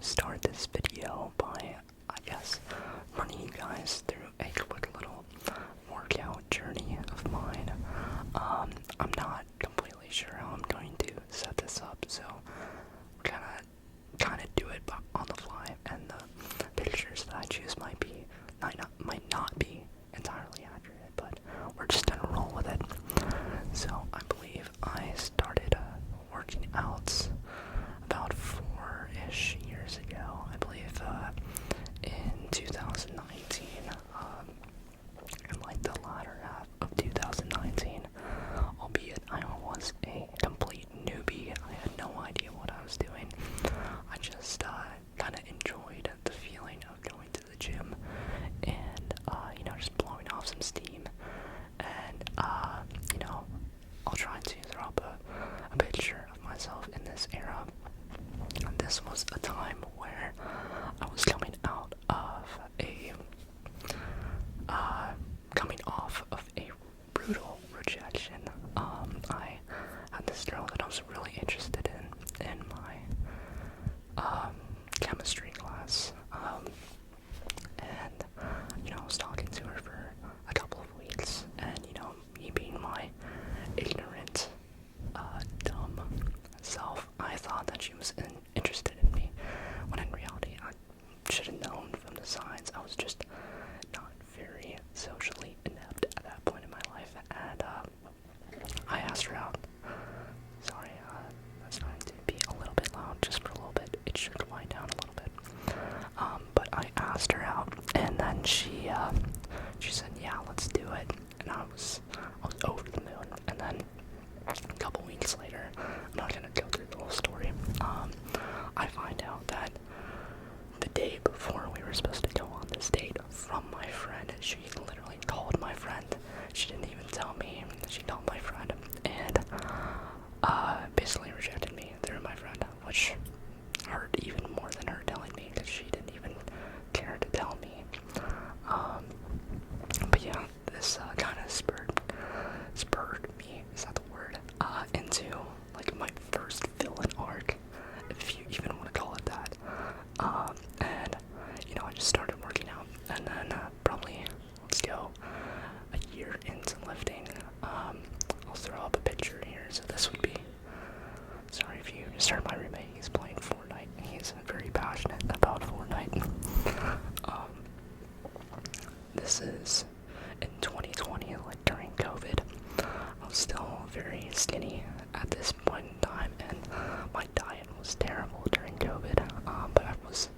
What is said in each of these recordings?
start this video by, I guess, running you guys through a quick little workout journey of mine. I'm not completely sure how I'm going to set this up, so we're gonna kind of do it on the fly, and the pictures that I choose might not be entirely accurate, but we're just gonna roll with it. So I believe I started working out about 4-ish years ago. I believe in 2019, in like the latter half of 2019, albeit I was a complete newbie. I had no idea what I was doing. I just kind of enjoyed the feeling of going to the gym and just blowing off some steam. And I'll try to throw up a picture of myself in this era. This was a time where I was coming off of a brutal rejection. I had this girl that I was really interested in my chemistry class, and I was talking to her for a couple of weeks, and me being my ignorant, dumb self, I thought that she was interested in me, when in reality I should have known from the signs. I was just not very socially inept at that point in my life, and I asked her out. Sorry, that's going to be a little bit loud just for a little bit. It should wind down a little bit. But I asked her out, and then she said, yeah, let's do it. And I was over the moon. And then a couple weeks later, I'm not gonna go through the whole story, I find out that the day before we were supposed to go on this date, from my friend, she literally called my friend. She didn't even tell me. She called my friend and basically rejected me through my friend, which hurt even more than her telling me, because she didn't even care to tell me. But yeah, this kind of spurred me, is that the word, into like my first villain arc, if you even want to call it that. And I just started working out, and then probably, let's go, a year into lifting. I'll throw up a picture here. So this would be, sorry if you just heard my roommate, he's playing Fortnite, and he's very passionate about Fortnite. This is in 2020, like during COVID. I was still very skinny at this point in time, and my diet was terrible during COVID, but I was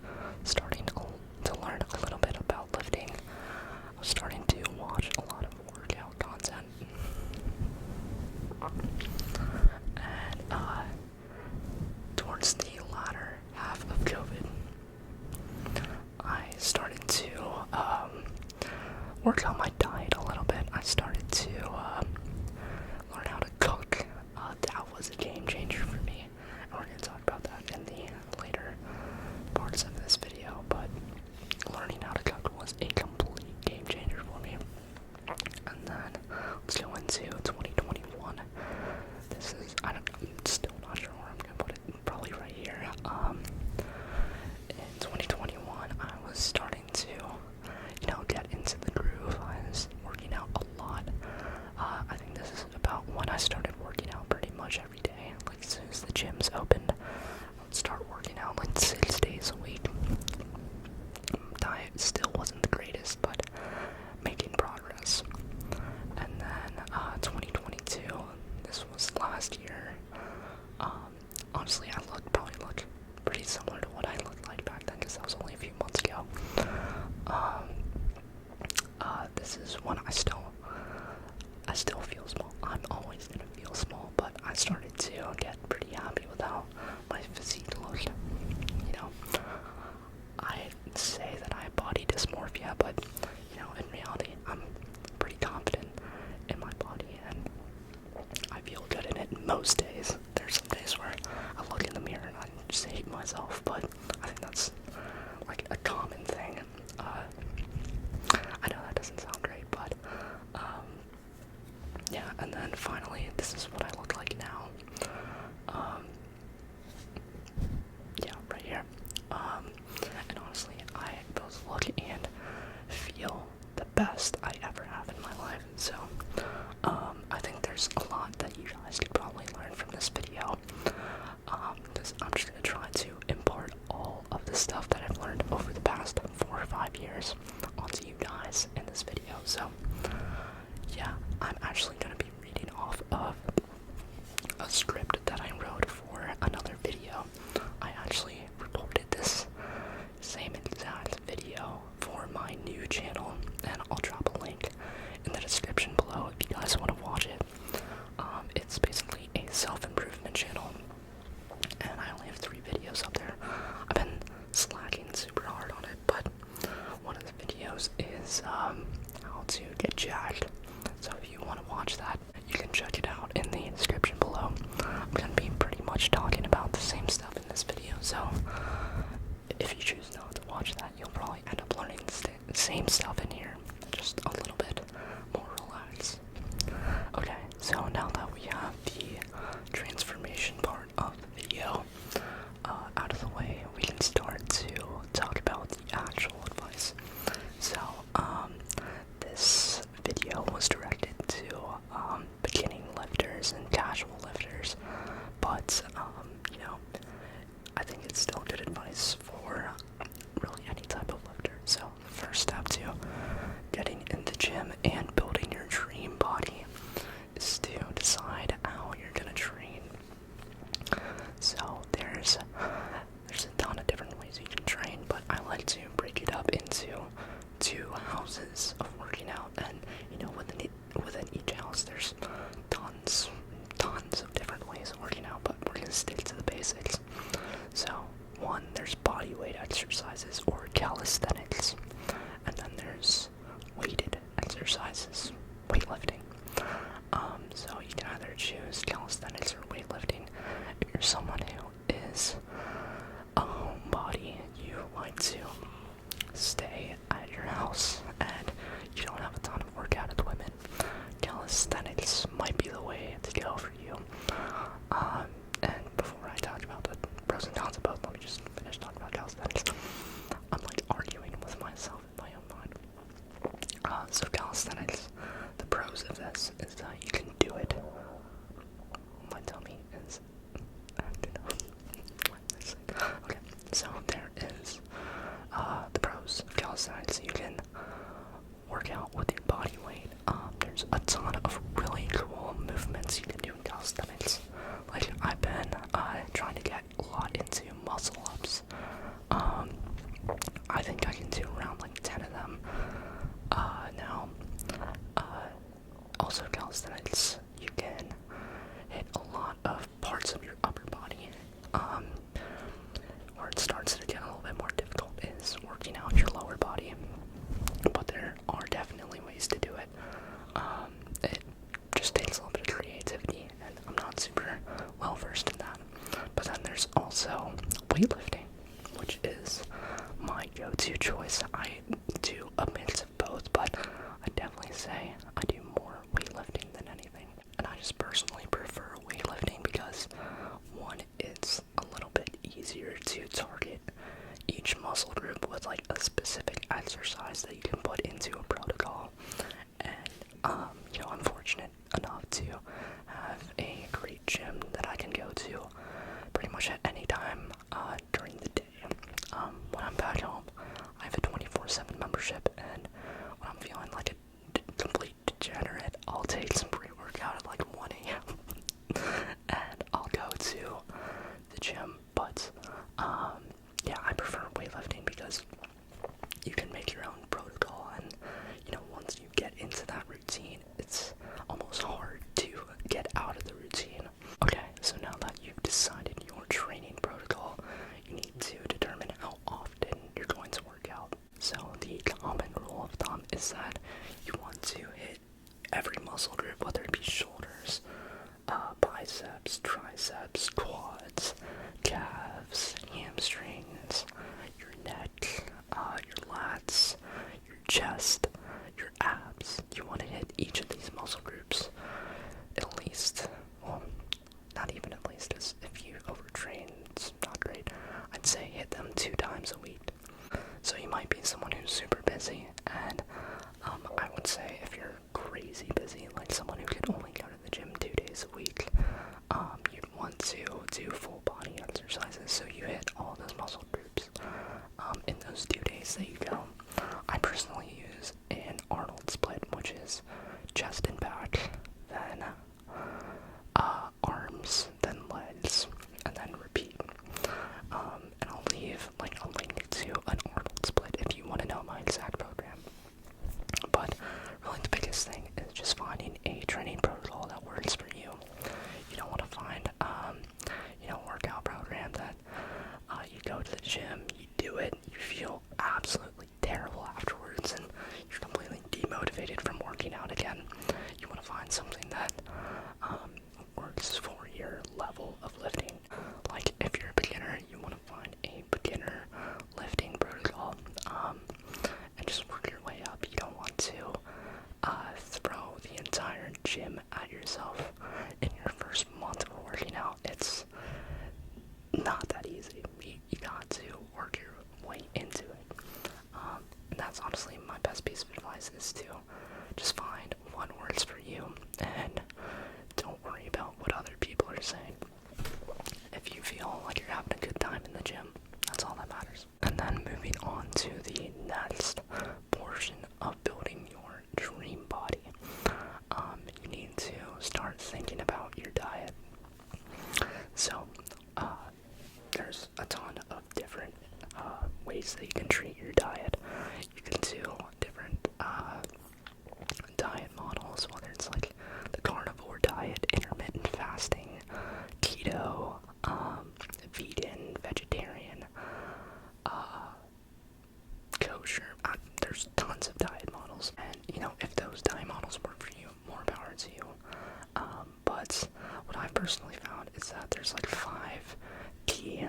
starting to learn a little bit about lifting. I was starting to watch a lot of workout content, and towards the latter half of COVID, I started to work on my diet a little bit. I started to learn how to cook. That was a game changer for me, and we're going to talk about that in the later parts of this video, but learning how to cook was a complete game changer for me. And then let's go into 2021. I'm still not sure where I'm going to put it, probably right here. In 2021, I was starting to get into the groove. I was working out a lot. I think this is about when I started working out pretty much every day. Like, as soon as the gyms opened, I would start working out like 6 days a week. Diet still wasn't the greatest, but making progress. And then 2022, this was last year. Honestly, I probably look pretty similar to what I looked like back then, because that was only a few months ago. This is when I still feel small. I'm always gonna feel small, but I started to get pretty happy with how my physique looked. I say that I have body dysmorphia, but in reality, I'm pretty confident in my body, and I feel good in it most days. There's some days where I look in the mirror and I just hate myself, but I think that's like a common thing. I know that doesn't sound great, but yeah. And then finally, this is what I look like now. Yeah, right here. the stuff that I've learned over the past 4 or 5 years onto you guys in this video. So, yeah, I'm actually going to be reading off of a script that I wrote for another video. I actually recorded this same exact video for my new channel, and I'll drop a link in the description below if you guys want to watch it. It's basically a self-improvement channel, and I only have 3 videos up there. I've been slacking super hard on it, but one of the videos is how to get jacked. So if you want to watch that, you can check it out in the description below. I'm going to be pretty much talking about the same stuff in this video, so if you choose not to watch that, you'll probably end up learning the same stuff in here, just a little bit more relaxed. Okay, so now that we have the transformation part of the video out of the way, we can start to talk about the actual advice. So, this video was directed to beginning lifters and casual lifters, but you know, I think it's still good advice for really any type of lifter. So, the first step to getting in the gym and building your dream body is to decide how you're gonna train. So there's a ton of different ways you can train, but I like to break it up into 2 houses of working out, and you know, within each house there's tons of different ways of working out, but we're gonna stick to the basics. So 1, there's body weight exercises or calisthenics, and then there's weighted exercises, weightlifting. So you can either choose calisthenics or weightlifting. If you're someone who is a homebody, you like to stay at your house and you don't have a ton of workout equipment, calisthenics might be the way to go for you. And before I talk about the pros and cons of both, let me just finish talking about calisthenics. I'm like arguing with myself in my own mind. So calisthenics, the pros of this is that you can do it. My tummy is acting up. Okay, so there is the pros of calisthenics. You can work out with your body weight. There's a ton of really cool movements you can do in calisthenics. Like, I've been trying to get a lot into muscle ups. I think I can do around like 10 of them now. Also calisthenics, you can hit a lot of parts of your upper body. Where it starts to get a little bit more difficult is working out your lower body, but there are definitely ways to do it. It just takes a little bit of creativity, and I'm not super well versed in that. But then there's also weightlifting, which is my go-to choice. I do a mix of both, but I definitely say I do more weightlifting than anything. And I just personally prefer weightlifting because, 1, it's a little bit easier to target each muscle group with like a specific exercise that you can put into a protocol. And you know, I'm fortunate enough to have a great gym that I can go to pretty much at any time during the day. When I'm back home, I have a 24/7 membership, and when I'm feeling like a complete degenerate, I'll take some pre-workout at like 1 a.m. and I'll go to the gym. But yeah, I prefer weightlifting because you can make your own protocol, and you know, once you get into that routine, it's almost hard to get out of the routine. Okay, so now that you've decided your training protocol, you need to determine how often you're going to work out. So the common rule of thumb is that you want to hit every muscle group, whether it be shoulders, biceps, triceps, quads, calves, hamstrings, your neck, your lats, your chest, your abs. You want to hit each of these muscle groups at least, well, not even at least, as if you overtrain, it's not great. I'd say hit them 2 times a week. So you might be someone who's super busy, and I would say if you're crazy busy, like someone who could only go to the gym 2 days a week, you'd want to do full body exercises, so you hit all those muscle groups. gym, you do it, you feel absolutely terrible afterwards, and you're completely demotivated from working out again. You want to find something that works for your level of lifting. Like, if you're a beginner, you want to find a beginner lifting protocol, and just work your way up. You don't want to throw the entire gym at yourself in your first month of working out. It's not that easy. You got to work your way into it. And that's honestly my best piece of advice, is to just find what works for you and don't worry about what other people are saying. If you feel like you're having a good time in the gym, that's all that matters. And then moving on to the next portion of building your dream body, you need to start thinking about your diet. So, there's a ton of different ways that you can treat your diet. You can do different diet models, whether it's like the carnivore diet, intermittent fasting, keto, vegan, vegetarian, kosher. There's tons of diet models, and if those diet models work for you, more power to you. But what I've personally found is that there's like 5 key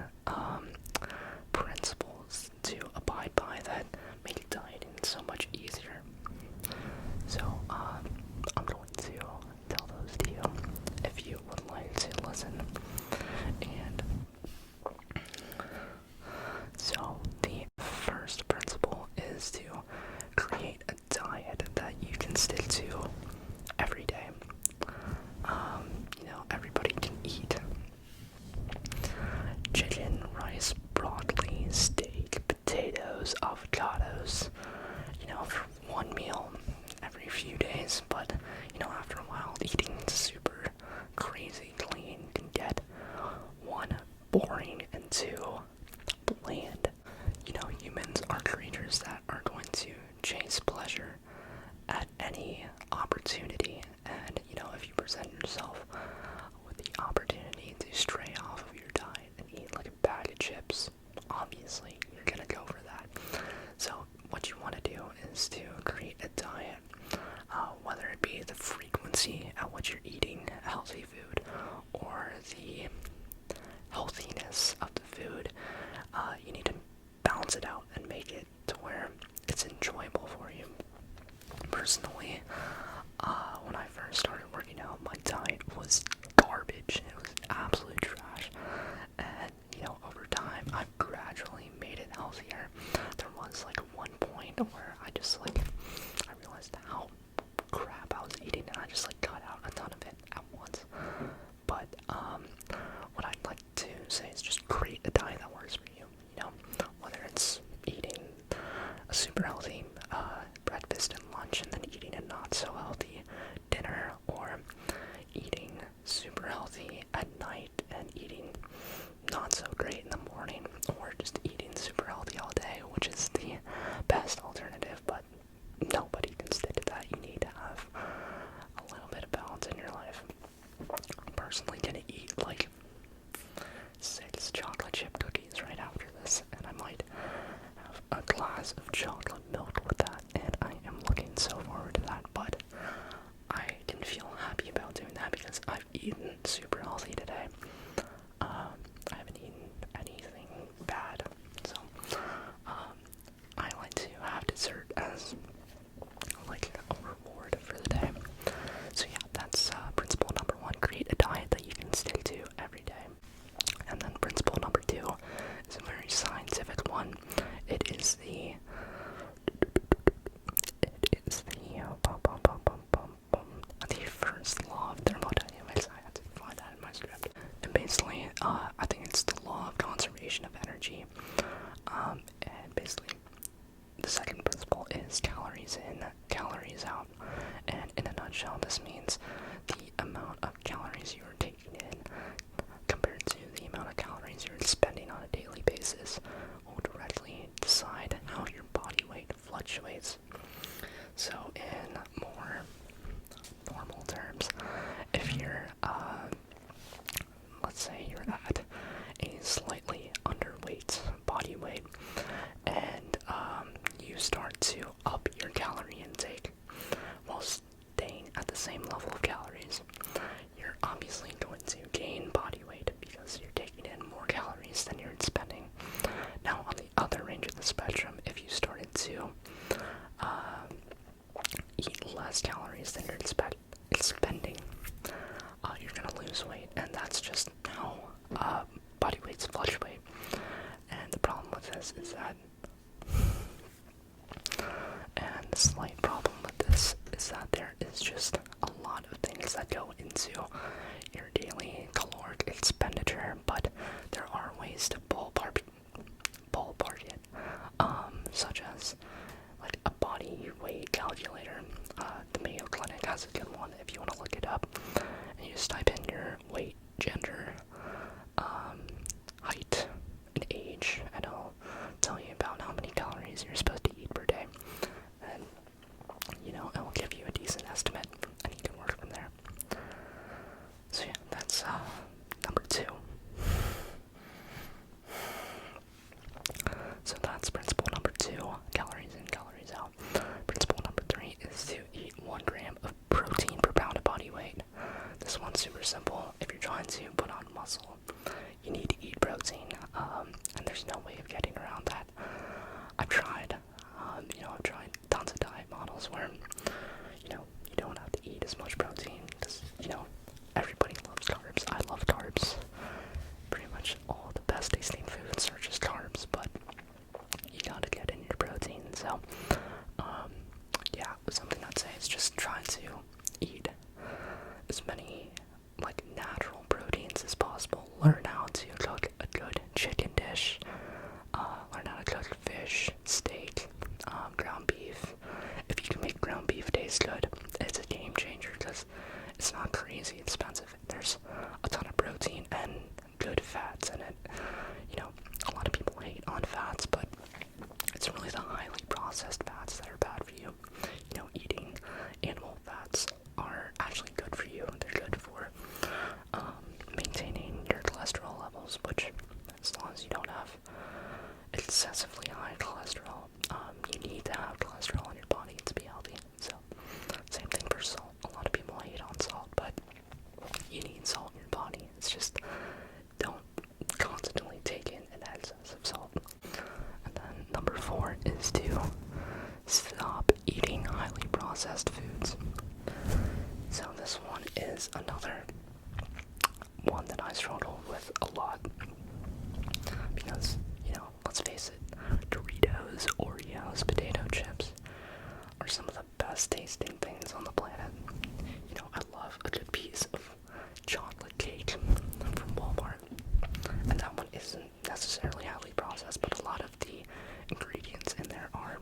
principles to abide by that make dieting so much easier. So I'm going to tell those to you if you would like to listen. And so the first principle is to create a diet that you can stick to every day. Everybody can eat chicken, rice, broccoli, steak, potatoes, avocados, for one meal every few days, but, after a while, eating super crazy clean can get, 1, boring, and 2, bland. Humans are creatures that are going to chase pleasure at any opportunity, and, if you present yourself with the opportunity to stray off of your diet and eat like a bag of chips, obviously you're gonna go for that. So what you want to do is to create a diet, whether it be the frequency at which you're eating healthy food or the healthiness of the food. You need to balance it out and make it to where it's enjoyable for you. Personally, when I first started working out, my diet was garbage. It was absolute trash. And, over time, I've gradually made it healthier. There was, like, one point where I realized how crap I was eating, and I just, cut out a ton of it at once. But, what I'd like to say is just create a diet that works for you, whether it's eating a super healthy, breakfast and lunch, and then eating a not so healthy dinner, or eating super healthy at night and eating not so great in the morning, or just eating super healthy all day, which is the best alternative, but nobody can stick to that. You need to have a little bit of balance in your life. I'm personally gonna eat like 6 chocolate chip cookies right after this, and I might have a glass of chocolate milk with that, and I am looking so forward to that. But I didn't feel happy about doing that because I've eaten super healthy today. I haven't eaten anything bad, so I like to have dessert as like a reward for the day. So yeah, that's principle number 1: create a diet that you can stick to every day. And then principle number 2 is a very scientific one. It is the first law of thermodynamics. I had to find that in my script. And basically, I think it's the law of conservation of energy. And basically, the second principle is calories in, calories out. And in a nutshell, this means the amount of calories you are taking in compared to the amount of calories you're spending on a daily basis will directly decide how your body weight fluctuates. So in more normal terms, if you're, let's say you're at a slightly underweight body the spectrum, if you started to eat less calories than you're spending, you're gonna lose weight, and that's just how body weights fluctuate. And the problem with this is that, and the slight problem with this is that there is just a lot of things that go into your daily caloric expenditure, but there are ways to ballpark it, such as like a body weight calculator. The Mayo Clinic has a good one if you want to look it up, and you just type in your weight, gender, height, and age, and it'll tell you about how many calories you're supposed to eat per day, and it'll give you a decent estimate, and you can work from there. So yeah, that's number 2. So that's principle number 2, calories in, calories out. Principle number 3 is to eat 1 gram of protein per pound of body weight. This one's super simple. If you're trying to put on muscle, you need to eat protein, and there's no way of getting around that. I've tried tons of diet models where, you don't have to eat as much protein, because, everybody loves carbs. I love carbs. Pretty much all the best tasting foods are just carbs, but you gotta get in your protein. So, something I'd say is just try to eat as many, natural proteins as possible. Learn how to cook a good chicken dish. Learn how to cook fish, steak, ground beef. If you can make ground beef taste good, it's a game changer, because it's not crazy expensive. There's a ton of protein and good fats in it. A lot of people hate on fats, but it's really the highly processed fats that are bad for you. Eating animal fats are actually good for you. They're good for maintaining your cholesterol levels, which, as long as you don't have excessively high cholesterol, you need to have cholesterol in your body to be healthy. So, same thing for salt. A lot of people hate on salt, but you need salt in your body. It's just, don't constantly take in an excess of salt. And then number 4 is to stop eating highly processed foods. So this one is another one that I struggle with a lot, because, let's face it, Doritos, Oreos, potato chips are some of the best tasting things on the planet. I love a good piece of chocolate cake from Walmart, and that one isn't necessarily highly processed, but a lot of the ingredients in there are.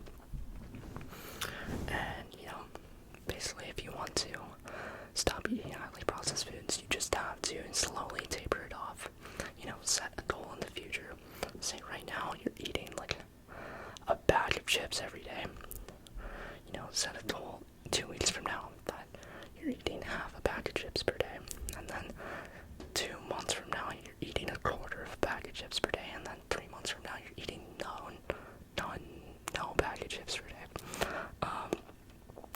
And, basically, if you want to stop eating highly processed foods, you just have to slowly taper it off. Set a goal in the future. Say right now you're eating a bag of chips every day. Set a goal 2 weeks from now that you're eating half a bag of chips per day. And then 2 months from now you're eating a quarter of a bag of chips per day. And then 3 months from now you're eating no bag of chips per day.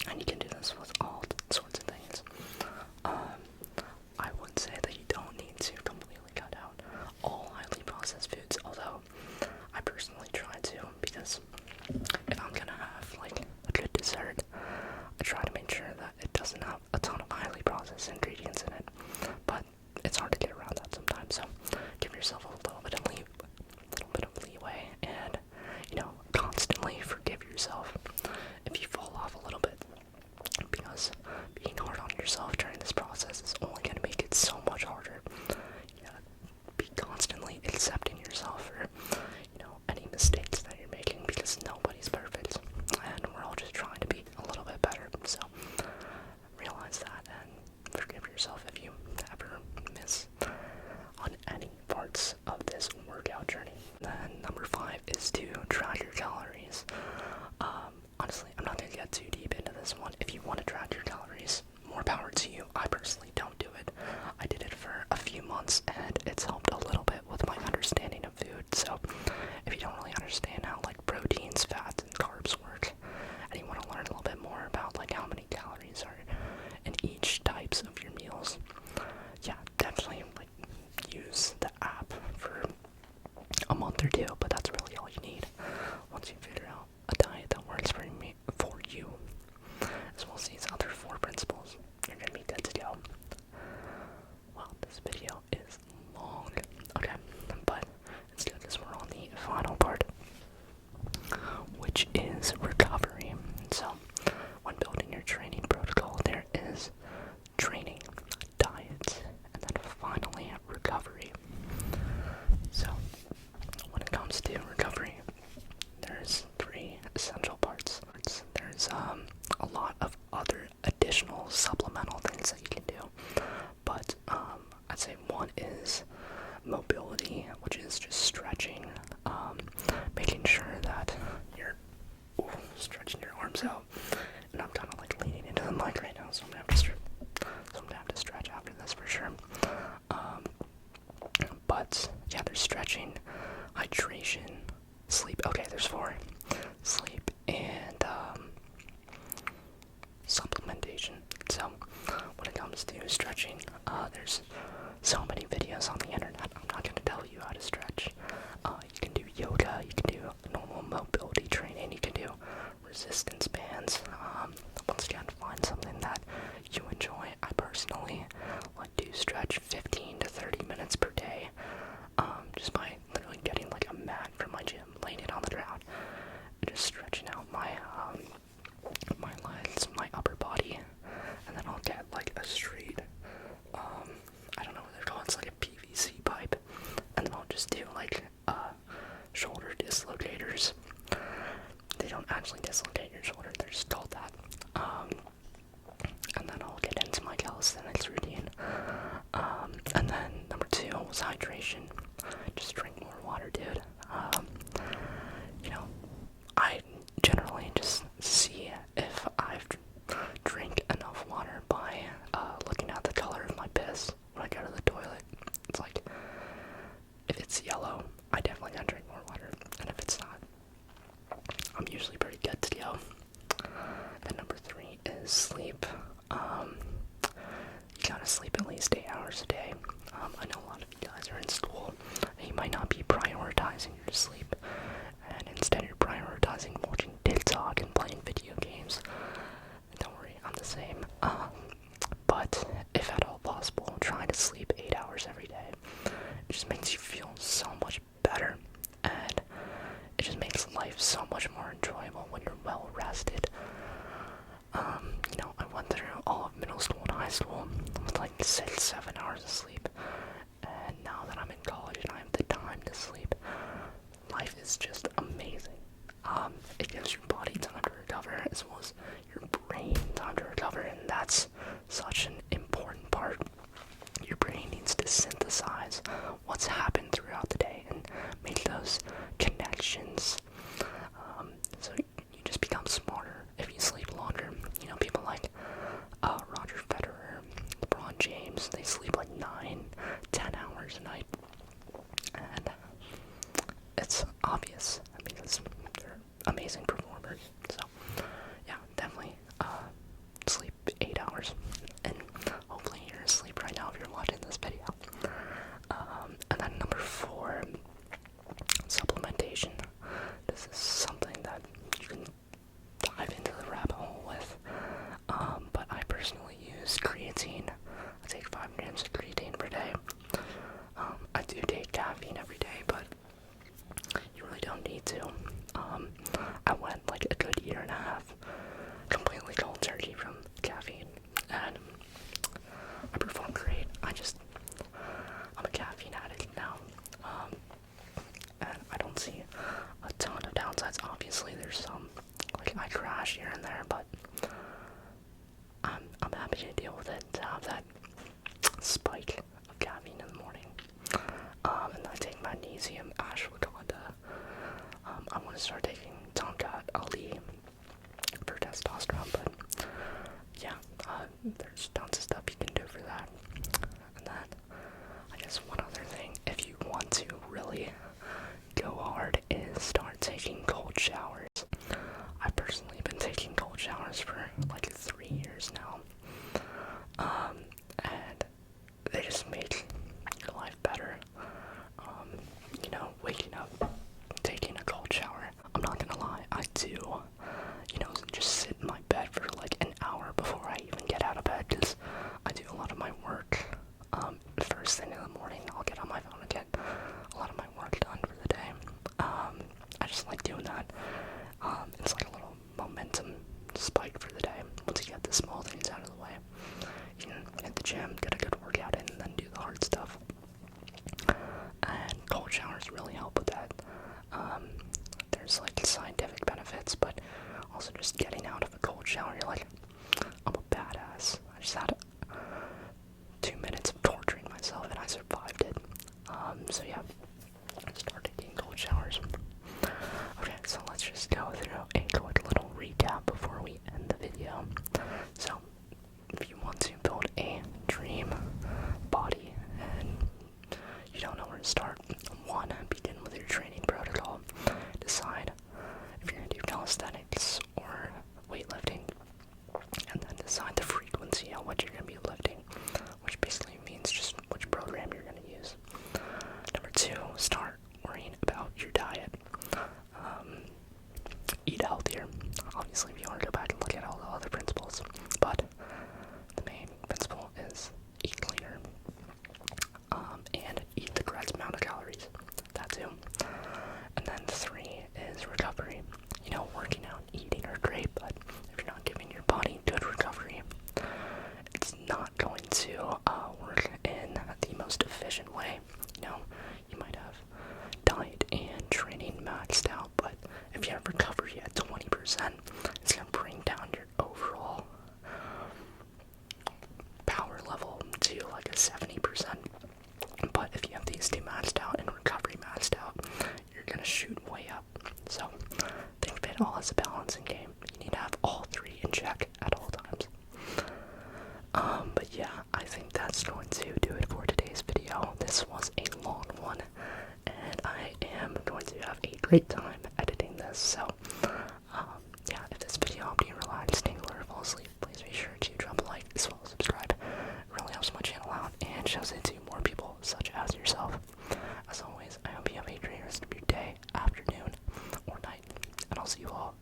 And you can do this with all sorts of things. I would say that you don't need to completely cut out all highly processed foods, although I personally try to, because if I'm gonna have a good dessert, I try to make sure that it doesn't have a ton of highly processed ingredients in it. But it's hard to get around that sometimes, so give yourself a little bit of leeway, and constantly forgive yourself if you fall off a little bit, because being hard on yourself during this process is only going to make it so much harder. You gotta be constantly accepting yourself for any mistakes that you're making, because nobody's perfect, and we're all just trying to be a little bit better. So realize that and forgive yourself if you ever miss on any parts of this workout journey. Then number 5 is to track your calories. Honestly, I'm not going to get too deep into this one. If you want to track your calories, more power to you. I personally don't do it. I did it for a few months, and it's helped a little bit with my understanding of food. So if you don't really understand how proteins, fats, and carbs work, and you want to learn a little bit more about how many calories are in each types of your meals, yeah, definitely use the app for a month or two, but that's really all you need. which is recovery. So, when building your training protocol, there is training, diet, and then finally recovery. So, when it comes to recovery, there's three essential parts. There's a lot of other additional supplemental things that you can do, but I'd say one is mobility, which is just stretching, making sure that you're stretching your arms out. And I'm kind of like leaning into the mic right now, so I'm gonna have to stretch after this for sure. But yeah, there's stretching, hydration, sleep. Okay, there's four: sleep and supplementation. So when it comes to stretching, there's so many videos on the internet. I'm not gonna tell you how to stretch. You can do yoga, you can do normal mobility training, you can do resistance bands. Once again, find something that you enjoy. I personally like to stretch 15 to 30 minutes per day, just by literally getting like a mat from my gym, laying it on the ground, and just stretching out my my legs, my upper body, and then I'll get like a straight, I don't know what they're called, it's like a PVC pipe, and then I'll just do like shoulder dislocators. They don't actually dislocate your shoulder, they're just called that. And then I'll get into my calisthenics routine. And then number two was hydration. Just drink more water, dude. I generally just see if I've drank enough water by looking at the color of my piss when I go to the toilet. It's like, if it's yellow, I definitely gotta drink more water, and if it's not, I'm usually pretty good to go. Then number three is sleep. You gotta sleep at least 8 hours a day. I know a lot of you guys are in school, and you might not be prioritizing your sleep, and instead you're prioritizing watching TikTok and playing video games. Don't worry, I'm the same. But if at all possible, try to sleep 8 hours every day. It just makes you feel so much better, and it just makes life so much more enjoyable when you're well rested. I went through all of middle school and high school with like 6-7 hours of sleep, and now that I'm in college and I have the time to sleep, life is just amazing. It gives your body time to recover as well as your brain time to recover, and that's such an important part. Your brain needs to synthesize what's happened throughout the day and make those connections. So you just become smarter if you sleep longer. People like Roger Federer, LeBron James, they sleep like 9-10 hours a night. And it's obvious because they're amazing performers. So yeah, definitely sleep 8 hours. And hopefully you're asleep right now if you're watching this video. And then number four, supplementation. This is something that you can dive into the rabbit hole with. But I personally use creatine. I take 5 grams of creatine per day. I do take caffeine every day, but you really don't need to. I went like a good year and a half completely cold turkey from caffeine, and I perform great. I'm a caffeine addict now, and I don't see a ton of downsides. Obviously, there's some, like I crash here and there, but I'm happy to deal with it, to have that spike of caffeine in the morning. And I take magnesium, ashwagandha. I want to start taking Tonkat Ali for testosterone, but yeah, there's tons of stuff you can do for that. And then, I guess one other thing, if you want to really go hard, is start taking cold showers. I've personally been taking cold showers for like 3 years now. And they just make your life better. Waking up, taking a cold shower. I'm not gonna lie, I do, just sit in my bed for like an hour before I even get out of bed, because I do a lot of my work first thing in the morning. I'll get on my phone and get a lot of my work done for the day. I just like doing that. It's like a little momentum spike for the day. Once you get the small things out of the way, you can hit the gym, get a good workout in, and then do the hard stuff. And cold showers really help with that. There's like scientific benefits, but also just getting out of a cold shower, you're like, I'm a badass. I just had 2 minutes of torturing myself and I survived it. So yeah, I started taking cold showers. Okay, so let's just go through a quick little recap before we end the video. So, if you want to build a dream body and you don't know where to start, 1, begin with your training protocol. Decide if you're going to do calisthenics or weightlifting, and then decide the frequency on what you're going to be lifting, which basically means just which program you're going to use. Number 2, start worrying about your diet. Eat healthier. Obviously, if you want to go back and look at all the other principles, but the main principle is eat cleaner, and eat the correct amount of calories. That too. And then 3 is recovery. You know, working out and eating are great, but if you're not giving your body good recovery, it's not going to work in the most efficient way. You know, you might have diet and training maxed out, but if you have recovery at 20%, it's going to bring down your overall power level to like a 70%. But if you have these two maxed out and recovery maxed out, you're going to shoot way up. So think of it all as a balancing game. You need to have all 3 in check at all times. But yeah, I think that's going to do it for today's video. This was a long one, and I am going to have a great time editing this. So, yeah, if this video helped you relax, tingle, or fall asleep, please be sure to drop a like as well as subscribe. It really helps my channel out and shows it to more people such as yourself. As always, I hope you have a great rest of your day, afternoon, or night, and I'll see you all